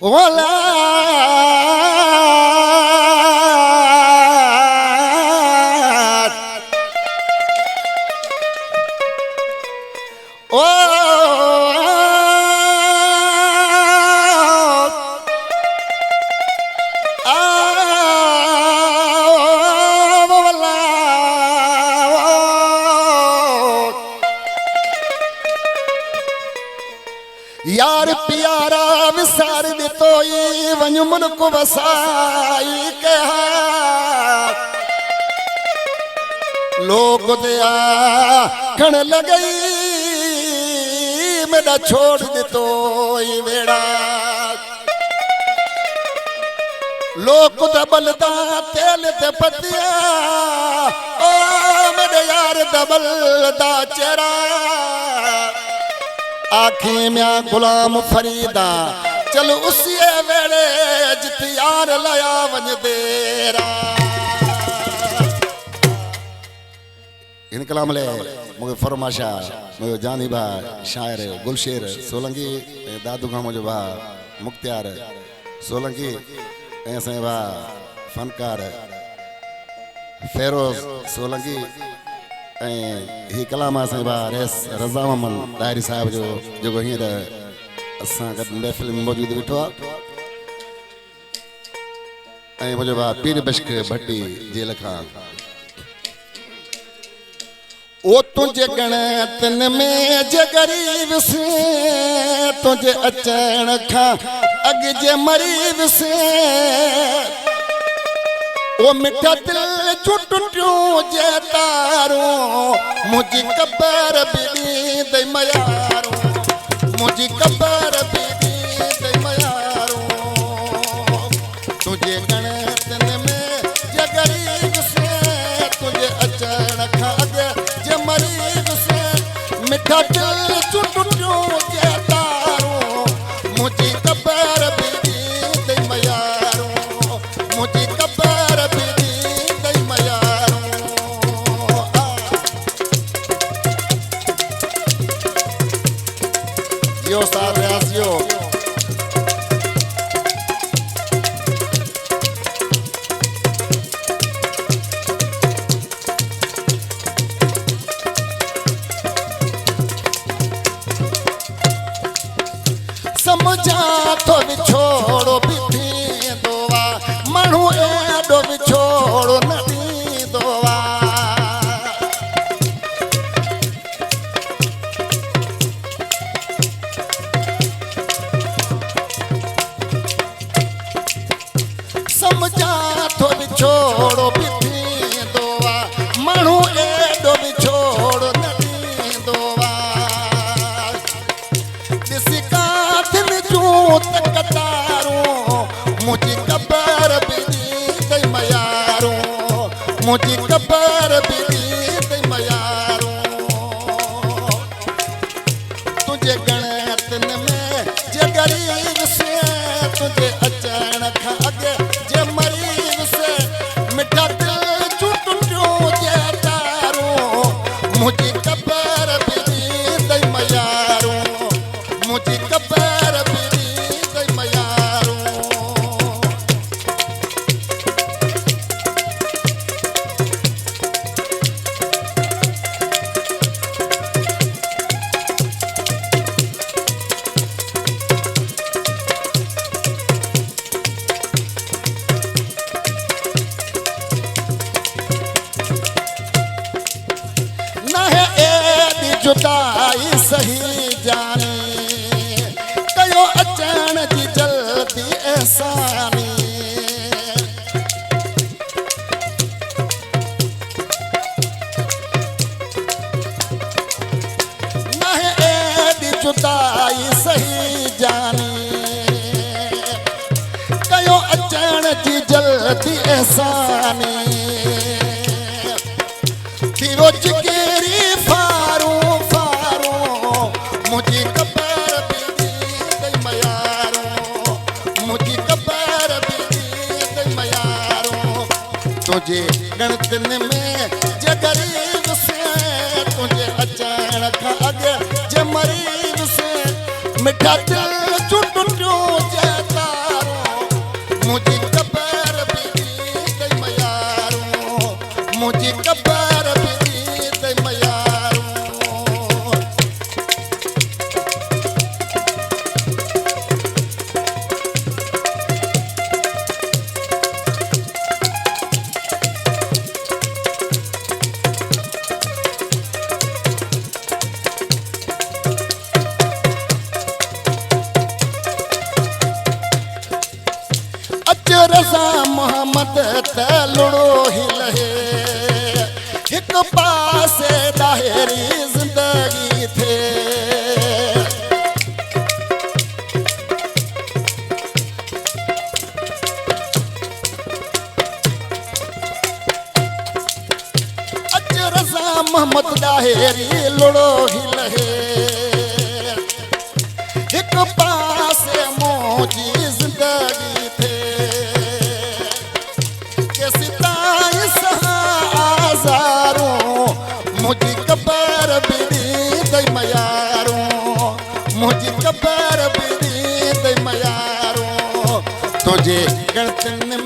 Hola, यार प्यारा विसार दे तो ये वन मुल्क वसाई के लोग दया खण लगई मेरा छोड़ दे तो ये बेड़ा लोग दबलदा तेल ते पतिया ओ मेरे यार दबलदा चेहरा आखी में गुलाम फरीदा चल उसी वेड़े जित यार लाया वंज देरा इन कलाम ले मुझे फरमाशा मुझे जानी बा शायर गुलशेर सोलंकी दादू का मुझे बा मुख्तियार सोलंकी ऐसे बा फनकार फेरोज सोलंकी ही कलाम से बा रेस रज़ा मोहम्मद डायरी साहब जो हींअर असां गॾु महफ़िल में मौजूद बीठो आहे मुझे बा पीर बश्क भट्टी जेल खां ओ तुझे गणतन में जे गरीब से तुझे अचण खां अॻु जे मरीब से ओ मिठा दिल टुटियूं जे तारो मुझी कबर बीड़ी दई मयारो मुझी कबर बीड़ी दई मयारो तुझे गणतन में जे गरीब से तुझे अचण खां अॻु जे मरीब से मिठा दिल टुटियूं जे तारो मुझी कबर बीड़ी दई मयारो मुझी कबर yo sabes yo समझा तो छोड़ो बिठी दोवा मणु एडो छोड़ो नदी दोवा समझा तो छोड़ो बिठी दोवा मणु एडो छोड़ो नदी दोवा दिसी काथ में जूत कतारो मुझी कबर बीड़ी दई मयारो मुझी कबर बीड़ी दई मयारो तुझे गणतन में जे गरीब से तुझे अचण खां अॻु जे मरीब से मिठा दिल टुटियूं जे तारो मुझी कबर बीड़ी दई मयारो मुझी कबर बीड़ी दई मयारो जुदाई सही जानी कयो अचण जी जल्दी एहसानी नहीं एदी जुदाई सही जानी कयो अचण जी जल्दी एहसानी फिरो चिकेरी फारू मुझी कबर बीड़ी दई मयारो मुझी कबर बीड़ी दई मयारो तुझे गणतन में जे गरीब से तुझे अचण खां अॻु जे मरीब से मिठा दिल टुटियूं जे तारो रज़ा मोहम्मद त लुणो ही लहे हिक पासे ॾाहिरी ज़िंदगी थे रज़ा मोहम्मद ॾाहिरी लुणो ही लहे हिक पासे मुंहिंजी ज़िंदगी थे केसि ताईं सहां आज़ारूं मुंहिंजी क़बर बि ॾींदई मयारूं मुंहिंजी क़बर बि ॾींदई मयारूं तुंहिंजे गणतन